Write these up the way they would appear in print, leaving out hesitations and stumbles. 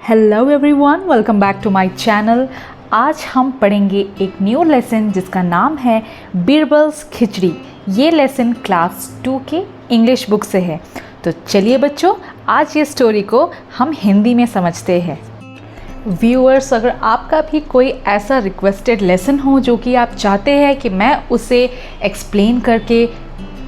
Hello everyone, welcome back to my channel. आज हम पढ़ेंगे एक न्यू लेसन जिसका नाम है बीरबल्स खिचड़ी। ये लेसन क्लास 2 के इंग्लिश बुक से है। तो चलिए बच्चों, आज ये स्टोरी को हम हिंदी में समझते हैं। व्यूअर्स, अगर आपका भी कोई ऐसा रिक्वेस्टेड लेसन हो जो कि आप चाहते हैं कि मैं उसे एक्सप्लेन करके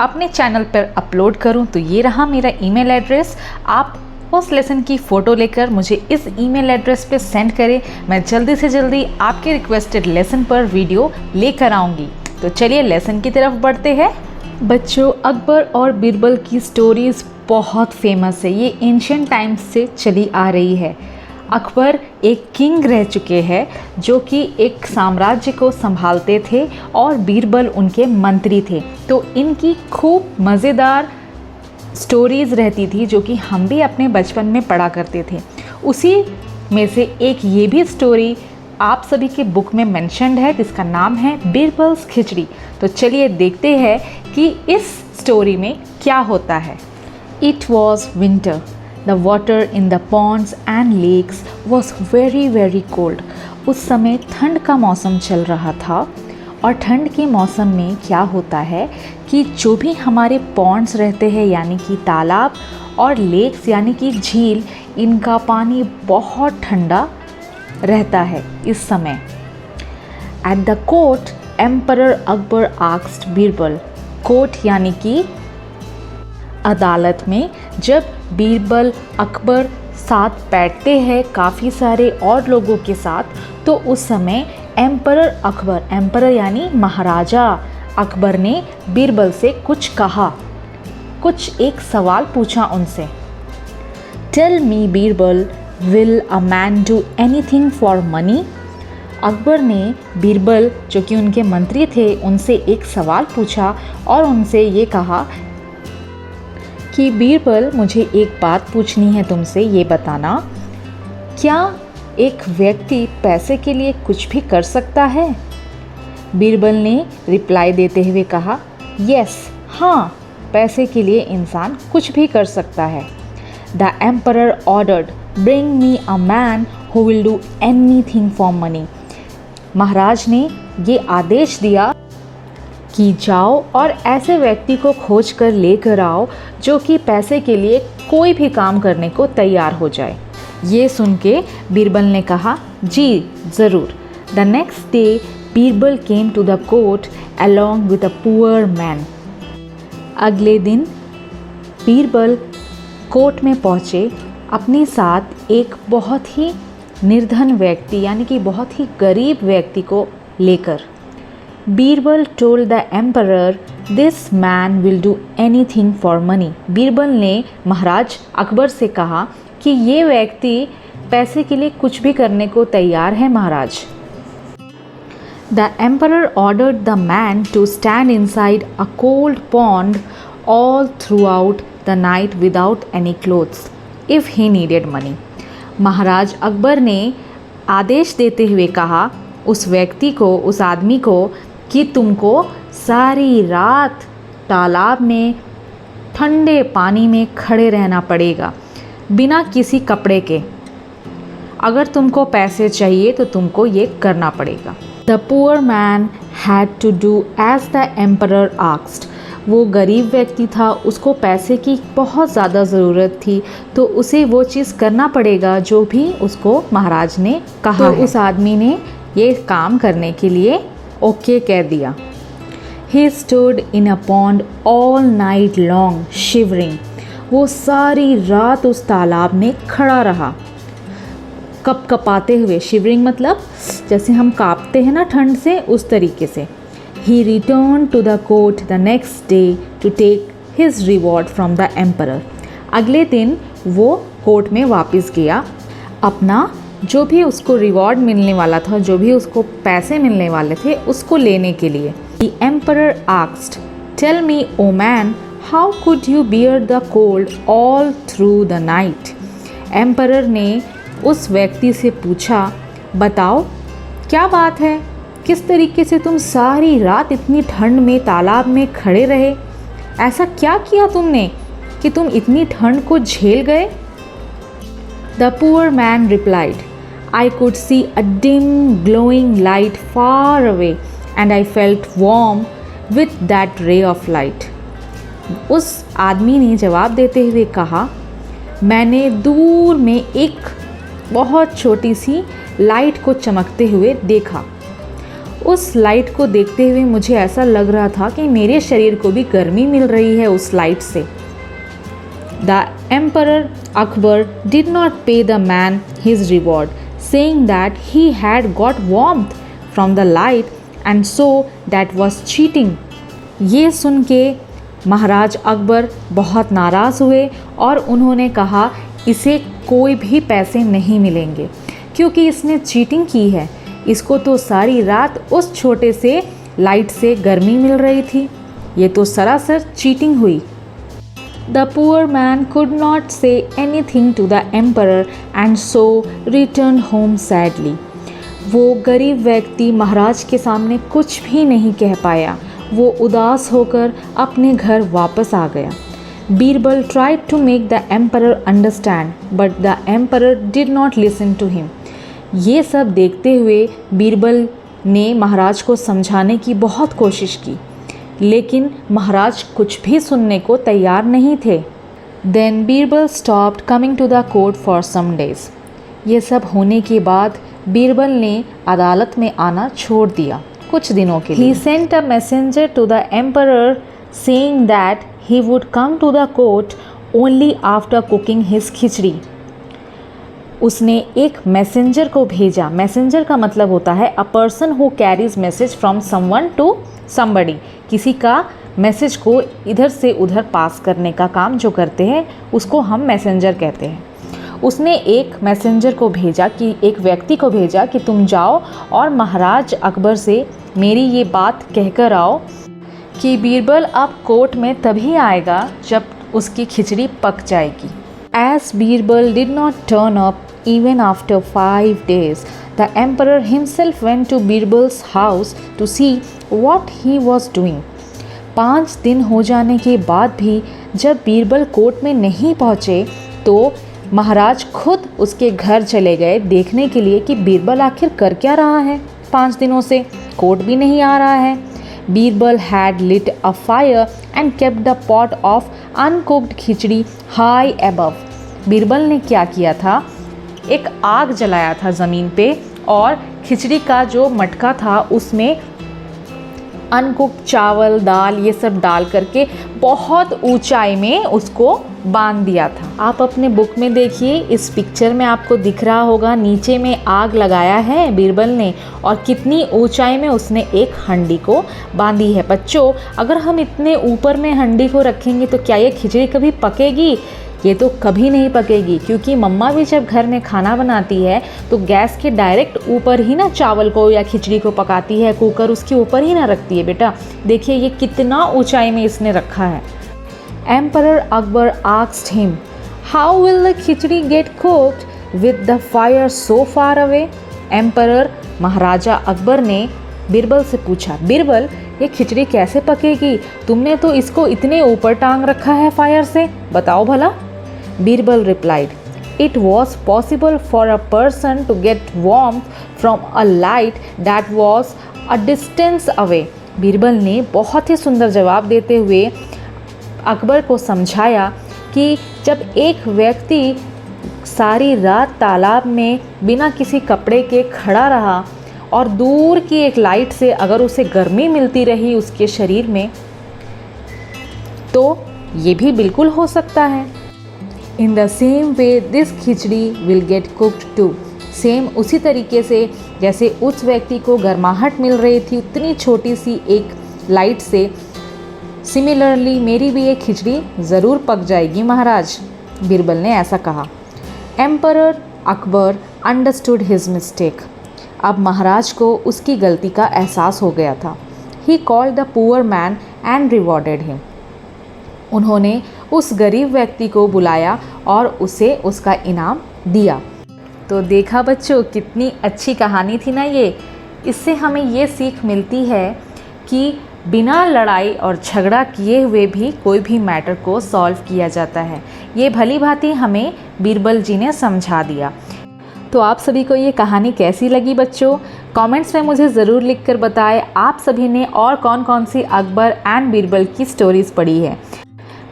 अपने चैनल पर अपलोड करूं, तो ये रहा मेरा ईमेल एड्रेस। आप उस लेसन की फ़ोटो लेकर मुझे इस ईमेल एड्रेस पे सेंड करें। मैं जल्दी से जल्दी आपके रिक्वेस्टेड लेसन पर वीडियो लेकर आऊँगी। तो चलिए लेसन की तरफ बढ़ते हैं। बच्चों, अकबर और बीरबल की स्टोरीज़ बहुत फेमस है। ये एंशिएंट टाइम्स से चली आ रही है। अकबर एक किंग रह चुके हैं जो कि एक साम्राज्य को संभालते थे और बीरबल उनके मंत्री थे। तो इनकी खूब मज़ेदार स्टोरीज़ रहती थी जो कि हम भी अपने बचपन में पढ़ा करते थे। उसी में से एक ये भी स्टोरी आप सभी के बुक में मेंशन्ड है जिसका नाम है बीरबल्स खिचड़ी। तो चलिए देखते हैं कि इस स्टोरी में क्या होता है। It was winter. The water in the ponds and lakes was very very cold. उस समय ठंड का मौसम चल रहा था और ठंड के मौसम में क्या होता है कि जो भी हमारे पॉन्ड्स रहते हैं यानी कि तालाब और लेक्स यानी कि झील, इनका पानी बहुत ठंडा रहता है इस समय। At the court emperor Akbar asked Birbal. Court यानी कि अदालत में जब बीरबल अकबर साथ बैठते हैं काफ़ी सारे और लोगों के साथ, तो उस समय एम्परर अकबर, एम्परर यानी महाराजा अकबर ने बीरबल से कुछ कहा, कुछ एक सवाल पूछा उनसे। Tell me Birbal, will a man do anything for money? Akbar ने बीरबल जो कि उनके मंत्री थे उनसे एक सवाल पूछा और उनसे ये कहा कि बीरबल, मुझे एक बात पूछनी है तुमसे, ये बताना, क्या एक व्यक्ति पैसे के लिए कुछ भी कर सकता है? बीरबल ने रिप्लाई देते हुए कहा, यस, हाँ, पैसे के लिए इंसान कुछ भी कर सकता है। The emperor ordered, bring me a man who will do anything for money. महाराज ने ये आदेश दिया कि जाओ और ऐसे व्यक्ति को खोज कर लेकर आओ जो कि पैसे के लिए कोई भी काम करने को तैयार हो जाए। ये सुन के बीरबल ने कहा, जी ज़रूर। The next day Birbal came to the court along with a poor man. अगले दिन बीरबल कोर्ट में पहुँचे अपने साथ एक बहुत ही निर्धन व्यक्ति यानी कि बहुत ही गरीब व्यक्ति को लेकर। Birbal told the emperor, this man will do anything for money. Birbal ने महाराज अकबर से कहा कि ये व्यक्ति पैसे के लिए कुछ भी करने को तैयार है महाराज। The emperor ordered the man to stand inside a cold pond all throughout the night without any clothes if he needed money. महाराज अकबर ने आदेश देते हुए कहा उस व्यक्ति को, उस आदमी को, कि तुमको सारी रात तालाब में ठंडे पानी में खड़े रहना पड़ेगा बिना किसी कपड़े के। अगर तुमको पैसे चाहिए तो तुमको ये करना पड़ेगा। The poor man had to do as the emperor asked. वो गरीब व्यक्ति था, उसको पैसे की बहुत ज़्यादा ज़रूरत थी, तो उसे वो चीज़ करना पड़ेगा जो भी उसको महाराज ने कहा। तो उस आदमी ने ये काम करने के लिए ओके कह दिया। He stood in a pond all night long shivering. वो सारी रात उस तालाब में खड़ा रहा कपकपाते हुए। शिवरिंग मतलब जैसे हम कांपते हैं ना ठंड से, उस तरीके से। He return to the court the next day to take his reward from the emperor. अगले दिन वो कोर्ट में वापस गया अपना जो भी उसको रिवॉर्ड मिलने वाला था, जो भी उसको पैसे मिलने वाले थे, उसको लेने के लिए। The emperor asked, tell me o man, how could you bear the cold all through the night? Emperor ने उस व्यक्ति से पूछा, बताओ क्या बात है, किस तरीके से तुम सारी रात इतनी ठंड में तालाब में खड़े रहे? ऐसा क्या किया तुमने कि तुम इतनी ठंड को झेल गए? The poor man replied, I could see a dim glowing light far away and I felt warm with that ray of light. उस आदमी ने जवाब देते हुए कहा, मैंने दूर में एक बहुत छोटी सी लाइट को चमकते हुए देखा। उस लाइट को देखते हुए मुझे ऐसा लग रहा था कि मेरे शरीर को भी गर्मी मिल रही है उस लाइट से। The Emperor Akbar did not pay the man his reward, saying that he had got warmth from the light and so that was cheating. ये सुन के महाराज अकबर बहुत नाराज़ हुए और उन्होंने कहा इसे कोई भी पैसे नहीं मिलेंगे क्योंकि इसने चीटिंग की है। इसको तो सारी रात उस छोटे से लाइट से गर्मी मिल रही थी। ये तो सरासर चीटिंग हुई। The poor man could not say anything to the emperor and so returned home sadly. वो गरीब व्यक्ति महाराज के सामने कुछ भी नहीं कह पाया। वो उदास होकर अपने घर वापस आ गया। Birbal tried to make the emperor understand, but the emperor did not listen to him. ये सब देखते हुए बीरबल ने महाराज को समझाने की बहुत कोशिश की, लेकिन महाराज कुछ भी सुनने को तैयार नहीं थे। Then Birbal stopped coming to the court for some days. ये सब होने के बाद बीरबल ने अदालत में आना छोड़ दिया कुछ दिनों के लिए। He sent a messenger to the emperor saying that he would come to the court only after cooking his खिचड़ी। उसने एक मैसेंजर को भेजा। मैसेंजर का मतलब होता है a person who carries message from someone to somebody. किसी का मैसेज को इधर से उधर पास करने का काम जो करते हैं उसको हम मैसेंजर कहते हैं। उसने एक मैसेंजर को भेजा कि एक व्यक्ति को भेजा कि तुम जाओ और महाराज अकबर से मेरी ये बात कहकर आओ कि बीरबल अब कोर्ट में तभी आएगा जब उसकी खिचड़ी पक जाएगी। As Birbal did not turn up even after 5 days, the emperor himself went to Birbal's house to see what he was doing. 5 दिन हो जाने के बाद भी जब बीरबल कोर्ट में नहीं पहुँचे तो महाराज खुद उसके घर चले गए देखने के लिए कि बीरबल आखिर कर क्या रहा है। 5 दिनों से कोर्ट भी नहीं आ रहा है। Birbal had lit a fire and kept the pot of uncooked khichdi high above. Birbal ने क्या किया था, एक आग जलाया था ज़मीन पे और खिचड़ी का जो मटका था उसमें अनकुक्ड चावल दाल ये सब डाल करके बहुत ऊंचाई में उसको बांध दिया था। आप अपने बुक में देखिए, इस पिक्चर में आपको दिख रहा होगा नीचे में आग लगाया है बीरबल ने और कितनी ऊंचाई में उसने एक हंडी को बांधी है। बच्चों, अगर हम इतने ऊपर में हंडी को रखेंगे तो क्या ये खिचड़ी कभी पकेगी? ये तो कभी नहीं पकेगी, क्योंकि मम्मा भी जब घर में खाना बनाती है तो गैस के डायरेक्ट ऊपर ही ना चावल को या खिचड़ी को पकाती है, कुकर उसके ऊपर ही ना रखती है। बेटा देखिए ये कितना ऊंचाई में इसने रखा है। Emperor Akbar asked him, how will the khichdi get cooked with the fire so far away? Emperor महाराजा अकबर ने बीरबल से पूछा, बीरबल ये खिचड़ी कैसे पकेगी? तुमने तो इसको इतने ऊपर टांग रखा है फायर से, बताओ भला। Birbal replied, it was possible for a person to get warmth from a light that was a distance away. Birbal ने बहुत ही सुंदर जवाब देते हुए अकबर को समझाया कि जब एक व्यक्ति सारी रात तालाब में बिना किसी कपड़े के खड़ा रहा और दूर की एक लाइट से अगर उसे गर्मी मिलती रही उसके शरीर में, तो ये भी बिल्कुल हो सकता है। In the same way this khichdi will get cooked too. Same उसी तरीके से जैसे उस व्यक्ति को गर्माहट मिल रही थी उतनी छोटी सी एक लाइट से, सिमिलरली मेरी भी एक खिचड़ी ज़रूर पक जाएगी महाराज। बीरबल ने ऐसा कहा। Emperor Akbar understood his mistake. अब महाराज को उसकी गलती का एहसास हो गया था। He called the poor man and rewarded him. उन्होंने उस गरीब व्यक्ति को बुलाया और उसे उसका इनाम दिया। तो देखा बच्चों, कितनी अच्छी कहानी थी ना ये। इससे हमें ये सीख मिलती है कि बिना लड़ाई और झगड़ा किए हुए भी कोई भी मैटर को सॉल्व किया जाता है। ये भली भांति हमें बीरबल जी ने समझा दिया। तो आप सभी को ये कहानी कैसी लगी बच्चों? कमेंट्स में मुझे ज़रूर लिखकर बताएं आप सभी ने और कौन कौन सी अकबर एंड बीरबल की स्टोरीज़ पढ़ी है।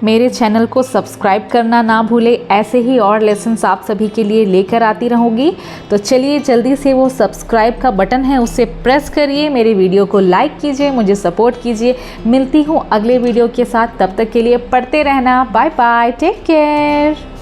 मेरे चैनल को सब्सक्राइब करना ना भूलें, ऐसे ही और लेसन्स आप सभी के लिए लेकर आती रहूँगी। तो चलिए जल्दी से वो सब्सक्राइब का बटन है उसे प्रेस करिए, मेरे वीडियो को लाइक कीजिए, मुझे सपोर्ट कीजिए। मिलती हूँ अगले वीडियो के साथ, तब तक के लिए पढ़ते रहना। Bye bye, take care.